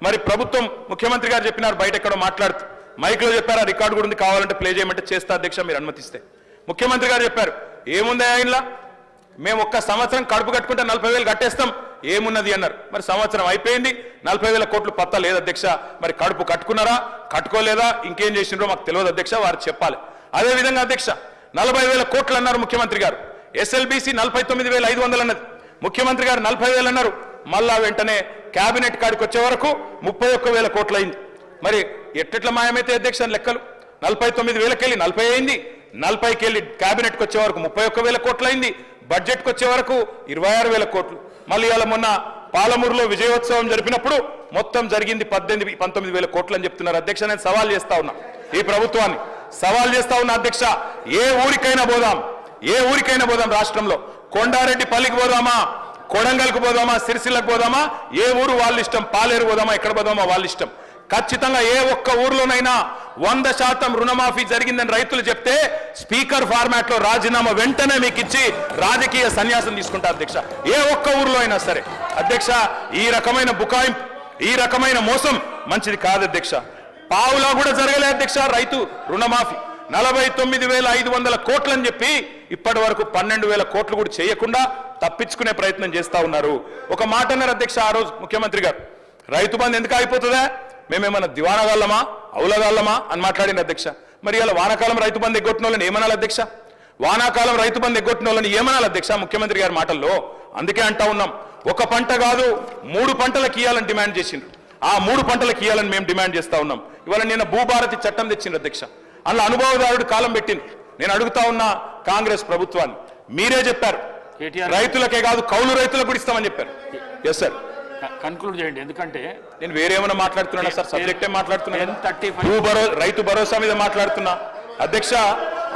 మరి ప్రభుత్వం ముఖ్యమంత్రి గారు చెప్పినారు బయట ఎక్కడో మాట్లాడుతూ మైక్లో చెప్పారు రికార్డు కూడా ఉంది కావాలంటే ప్లే చేయమంటే చేస్తా అధ్యక్ష మీరు అనుమతిస్తే ముఖ్యమంత్రి గారు చెప్పారు ఏముంది ఆయనలా మేము ఒక్క సంవత్సరం కడుపు కట్టుకుంటే 40,000 కట్టేస్తాం ఏమున్నది అన్నారు మరి సంవత్సరం అయిపోయింది 40,000 కోట్లు పత్తా లేదు అధ్యక్ష మరి కడుపు కట్టుకున్నారా కట్టుకోలేదా ఇంకేం చేసినారో మాకు తెలియదు అధ్యక్ష వారు చెప్పాలి అదే విధంగా అధ్యక్ష 40,000 కోట్లు అన్నారు ముఖ్యమంత్రి గారు ఎస్ఎల్బీసీ 49,500 అన్నది ముఖ్యమంత్రి గారు 40,000 అన్నారు మళ్ళా వెంటనే కేబినెట్ కాడికి వచ్చే వరకు 31,000 కోట్లు అయింది మరి ఎట్లా మాయమైతే అధ్యక్ష లెక్కలు 49,000కి వెళ్ళి 40 అయింది 40కి వెళ్ళి కేబినెట్కి వచ్చే వరకు 31,000 కోట్లు అయింది బడ్జెట్కి వచ్చే వరకు 26,000 కోట్లు మళ్ళీ ఇవాళ మొన్న పాలమూరులో విజయోత్సవం జరిపినప్పుడు మొత్తం జరిగింది 19,000 కోట్లు అని చెప్తున్నారు అధ్యక్ష నేను సవాల్ చేస్తా ఉన్నా ఈ ప్రభుత్వాన్ని సవాల్ చేస్తా ఉన్నా అధ్యక్ష ఏ ఊరికైనా పోదాం రాష్ట్రంలో కొండారెడ్డి పల్లికి పోదామా కొడంగల్కు పోదామా సిరిసిల్లకు పోదామా ఏ ఊరు వాళ్ళ ఇష్టం పాలేరు పోదామా ఎక్కడ పోదామా వాళ్ళ ఇష్టం ఖచ్చితంగా ఏ ఒక్క ఊర్లోనైనా 100% రుణమాఫీ జరిగిందని రైతులు చెప్తే స్పీకర్ ఫార్మాట్ లో రాజీనామా వెంటనే మీకు ఇచ్చి రాజకీయ సన్యాసం తీసుకుంటారు అధ్యక్ష ఏ ఒక్క ఊర్లో అయినా సరే అధ్యక్ష ఈ రకమైన బుకాయింపు ఈ రకమైన మోసం మంచిది కాదు అధ్యక్ష పావులా కూడా జరగలే అధ్యక్ష రైతు రుణమాఫీ 49,500 కోట్లు అని చెప్పి ఇప్పటి వరకు 12,000 కోట్లు కూడా చేయకుండా తప్పించుకునే ప్రయత్నం చేస్తా ఉన్నారు ఒక మాట అన్నారు అధ్యక్ష ఆ రోజు ముఖ్యమంత్రి గారు రైతు బంధు ఎందుకు అయిపోతుందా మేమేమన్నా దివానగాళ్ళమా అవులగాళ్ళమా అని మాట్లాడింది అధ్యక్ష మరి ఇలా వానాకాలం రైతు బంధు ఎగ్గొట్టిన వాళ్ళని ఏమనాలి అధ్యక్ష వానాకాలం రైతు బంధు ఎగ్గొట్టిన వాళ్ళని ఏమనాలి అధ్యక్ష ముఖ్యమంత్రి గారి మాటల్లో అందుకే అంటా ఉన్నాం ఒక పంట కాదు 3 పంటలకు ఇయ్యాలని డిమాండ్ చేసిండ్రు ఆ 3 పంటలకు ఇయ్యాలని మేము డిమాండ్ చేస్తా ఉన్నాం ఇవాళ నిన్న భూభారతి చట్టం తెచ్చిండ్రు అధ్యక్ష అందులో అనుభవదారుడు కాలం పెట్టింది నేను అడుగుతా ఉన్నా కాంగ్రెస్ ప్రభుత్వాన్ని మీరే చెప్పారు రైతులకే కాదు కౌలు రైతులకు కూడా ఇస్తామని చెప్పారు ఎస్ సార్ కన్క్లూడ్ చేయండి ఎందుకంటే నేను వేరేమైనా మాట్లాడుతున్నా సార్ సబ్జెక్టే మాట్లాడుతున్నా రైతు భరోసా మీద మాట్లాడుతున్నా అధ్యక్ష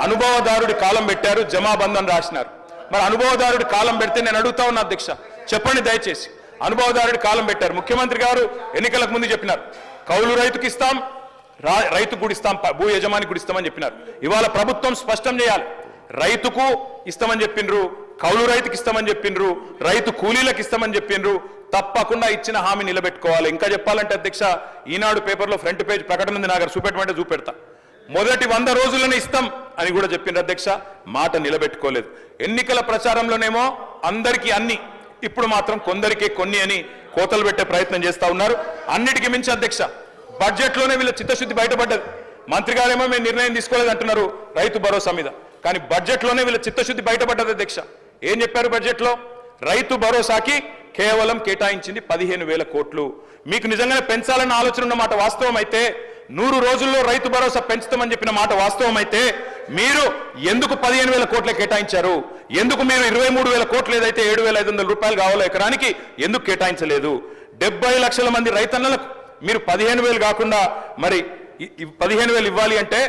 అనుభవదారుడి కాలం పెట్టారు జమాబంధన్ రాసినారు మరి అనుభవదారుడి కాలం పెడితే నేను అడుగుతా ఉన్నా అధ్యక్ష చెప్పండి దయచేసి అనుభవదారుడి కాలం పెట్టారు ముఖ్యమంత్రి గారు ఎన్నికలకు ముందు చెప్పినారు కౌలు రైతుకి ఇస్తాం రైతు కూడా ఇస్తాం భూ యజమానికి కూడా ఇస్తామని చెప్పినారు ఇవాళ ప్రభుత్వం స్పష్టం చేయాలి రైతుకు ఇస్తామని చెప్పిండ్రు కౌలు రైతుకి ఇస్తామని చెప్పిండ్రు రైతు కూలీలకు ఇస్తామని చెప్పిండ్రు తప్పకుండా ఇచ్చిన హామీ నిలబెట్టుకోవాలి ఇంకా చెప్పాలంటే అధ్యక్ష ఈనాడు పేపర్లో ఫ్రంట్ పేజ్ ప్రకటన ఉంది నాకు చూపెట్టమంటే చూపెడతా మొదటి 100 రోజుల్లోనే ఇస్తాం అని కూడా చెప్పిండ్రు అధ్యక్ష మాట నిలబెట్టుకోలేదు ఎన్నికల ప్రచారంలోనేమో అందరికీ అన్ని ఇప్పుడు మాత్రం కొందరికే కొన్ని అని కోతలు పెట్టే ప్రయత్నం చేస్తా ఉన్నారు అన్నిటికీ మించి అధ్యక్ష బడ్జెట్ లోనే వీళ్ళ చిత్తశుద్ధి బయటపడ్డది మంత్రి గారేమో మేము నిర్ణయం తీసుకోలేదు అంటున్నారు రైతు భరోసా మీద కానీ బడ్జెట్ లోనే వీళ్ళ చిత్తశుద్ధి బయటపడ్డది అధ్యక్ష ఏం చెప్పారు బడ్జెట్ లో రైతు భరోసాకి కేవలం కేటాయించింది 15,000 కోట్లు మీకు నిజంగానే పెంచాలన్న ఆలోచన ఉన్న మాట వాస్తవం అయితే 100 రోజుల్లో రైతు భరోసా పెంచుతామని చెప్పిన మాట వాస్తవం అయితే మీరు ఎందుకు 15,000 కోట్లే కేటాయించారు ఎందుకు మీరు 23,000 కోట్లు ఏదైతే 7,500 రూపాయలు కావాలో ఎకరానికి ఎందుకు కేటాయించలేదు 70 లక్షల మంది రైతన్నలకు మీరు 15,000 కాకుండా మరి 15,000 ఇవ్వాలి అంటే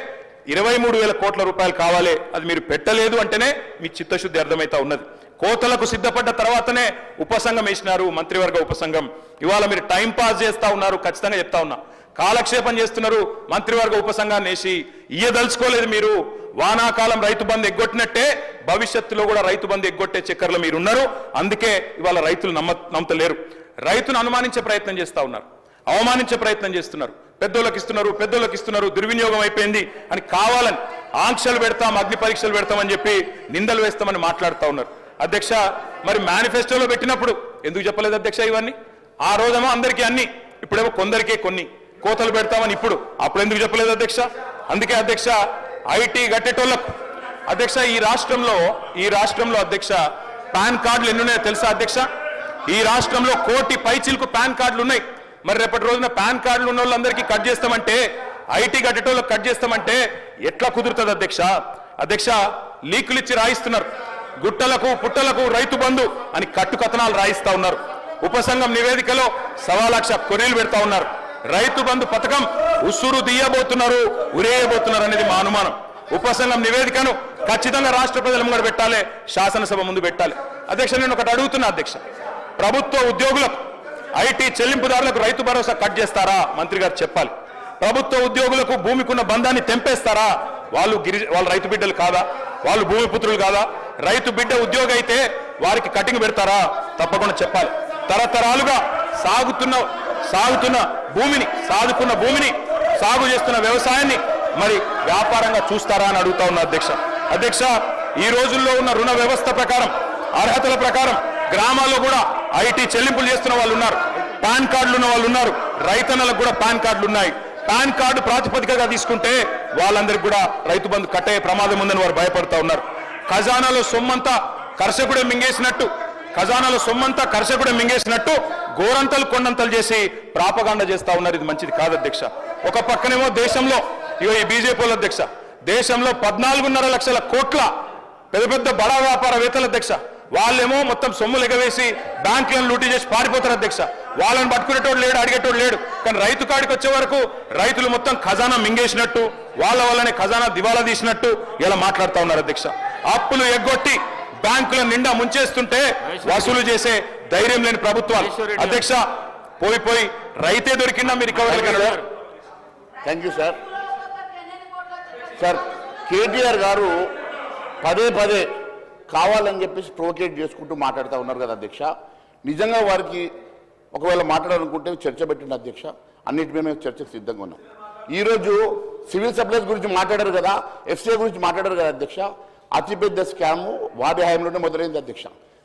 23,000 కోట్ల రూపాయలు కావాలి అది మీరు పెట్టలేదు అంటేనే మీ చిత్తశుద్ధి అర్థమైతా ఉన్నది కోతలకు సిద్ధపడ్డ తర్వాతనే ఉపసంఘం వేసినారు మంత్రివర్గ ఉపసంఘం ఇవాళ మీరు టైం పాస్ చేస్తా ఉన్నారు ఖచ్చితంగా చెప్తా ఉన్నా కాలక్షేపం చేస్తున్నారు మంత్రివర్గ ఉపసంఘాన్ని వేసి ఇయ్యదలుచుకోలేదు మీరు వానాకాలం రైతు బంధు ఎగ్గొట్టినట్టే భవిష్యత్తులో కూడా రైతు బంధు ఎగ్గొట్టే చక్కర్లో మీరు ఉన్నారు అందుకే ఇవాళ రైతులు నమ్మతలేరు రైతును అనుమానించే ప్రయత్నం చేస్తా ఉన్నారు అవమానించే ప్రయత్నం చేస్తున్నారు పెద్దోళ్ళకి ఇస్తున్నారు దుర్వినియోగం అయిపోయింది అని కావాలని ఆంక్షలు పెడతాం అగ్ని పరీక్షలు పెడతామని చెప్పి నిందలు వేస్తామని మాట్లాడుతూ ఉన్నారు అధ్యక్ష మరి మేనిఫెస్టోలో పెట్టినప్పుడు ఎందుకు చెప్పలేదు అధ్యక్ష ఇవన్నీ ఆ రోజేమో అందరికీ అన్ని ఇప్పుడేమో కొందరికే కొన్ని కోతలు పెడతామని అప్పుడు ఎందుకు చెప్పలేదు అధ్యక్ష అందుకే అధ్యక్ష ఐటీ గట్టేటోళ్లకు అధ్యక్ష ఈ రాష్ట్రంలో అధ్యక్ష పాన్ కార్డులు ఎన్ని ఉన్నాయో తెలుసా అధ్యక్ష ఈ రాష్ట్రంలో 1 కోటి పైచిలకు పాన్ కార్డులు ఉన్నాయి మరి రేపటి రోజున పాన్ కార్డులు ఉన్న వాళ్ళందరికీ కట్ చేస్తామంటే ఐటీ గట్టేటోళ్ళకి కట్ చేస్తామంటే ఎట్లా కుదురుతుంది అధ్యక్ష లీకులు ఇచ్చి రాయిస్తున్నారు గుట్టలకు పుట్టలకు రైతు బంధు అని కట్టుకథనాలు రాయిస్తా ఉన్నారు ఉపసంఘం నివేదికలో 1.25 లక్ష కొనేలు పెడతా ఉన్నారు రైతు బంధు పథకం ఉసురు తీయబోతున్నారు ఉరేయబోతున్నారు అనేది మా అనుమానం ఉపసంఘం నివేదికను ఖచ్చితంగా రాష్ట్ర ప్రజల ముందు పెట్టాలి శాసనసభ ముందు పెట్టాలి అధ్యక్ష నేను ఒకటి అడుగుతున్నా అధ్యక్ష ప్రభుత్వ ఉద్యోగులకు ఐటీ చెల్లింపుదారులకు రైతు భరోసా కట్ చేస్తారా మంత్రి గారు చెప్పాలి ప్రభుత్వ ఉద్యోగులకు భూమికున్న బంధాన్ని తెంపేస్తారా వాళ్ళు రైతు బిడ్డలు కాదా వాళ్ళు భూమిపుత్రులు కాదా రైతు బిడ్డ ఉద్యోగి అయితే వారికి కటింగ్ పెడతారా తప్పకుండా చెప్పాలి తరతరాలుగా సాగుతున్న భూమిని సాగు చేస్తున్న వ్యవసాయాన్ని మరి వ్యాపారంగా చూస్తారా అని అడుగుతా ఉన్నా అధ్యక్ష ఈ రోజుల్లో ఉన్న రుణ వ్యవస్థ ప్రకారం అర్హతల ప్రకారం గ్రామాల్లో కూడా ఐటీ చెల్లింపులు చేస్తున్న వాళ్ళు ఉన్నారు, పాన్ కార్డులు ఉన్న వాళ్ళు ఉన్నారు, రైతన్నలకు కూడా పాన్ కార్డులు ఉన్నాయి. పాన్ కార్డు ప్రాతిపదికగా తీసుకుంటే వాళ్ళందరికీ కూడా రైతు బంధు కట్టే ప్రమాదం ఉందని వారు భయపడుతూ ఉన్నారు. ఖజానాలో సొమ్మంతా కర్షకుడే మింగేసినట్టు గోరంతలు కొండంతలు చేసి ప్రాపగాండ చేస్తా ఉన్నారు. ఇది మంచిది కాదు అధ్యక్ష. ఒక పక్కనేమో దేశంలో ఈ బీజేపీ వాళ్ళ అధ్యక్ష దేశంలో 14.5 లక్షల కోట్ల పెద్ద బడా వ్యాపారవేత్తల అధ్యక్ష వాళ్ళేమో మొత్తం సొమ్ములు ఎగవేసి బ్యాంకులను లూటీ చేసి పారిపోతారు అధ్యక్ష. వాళ్ళని పట్టుకునేటోడు లేడు, అడిగేటోడు లేడు. కానీ రైతు కాడికి వచ్చే వరకు రైతులు మొత్తం ఖజానా మింగేసినట్టు వాళ్ళ వల్లనే ఖజానా దివాలా తీసినట్టు ఇలా మాట్లాడుతూ ఉన్నారు అధ్యక్ష. అప్పులు ఎగ్గొట్టి బ్యాంకుల నిండా ముంచేస్తుంటే వసూలు చేసే ధైర్యం లేని ప్రభుత్వాలు అధ్యక్ష. పోయి రైతే దొరికినా మీరు recovery. Thank you sir. Sir KTR గారు పదే కావాలని చెప్పేసి ప్రొవోకేట్ చేసుకుంటూ మాట్లాడుతూ ఉన్నారు కదా అధ్యక్ష. నిజంగా వారికి ఒకవేళ మాట్లాడాలనుకుంటే చర్చ పెట్టండి అధ్యక్ష. అన్నిటి మీద మేము చర్చకు సిద్ధంగా ఉన్నాం. ఈరోజు సివిల్ సప్లైస్ గురించి మాట్లాడారు కదా, ఎఫ్సీఐ గురించి మాట్లాడారు కదా అధ్యక్ష. అతిపెద్ద స్కాము వారి హయాంలోనే మొదలైంది అధ్యక్ష.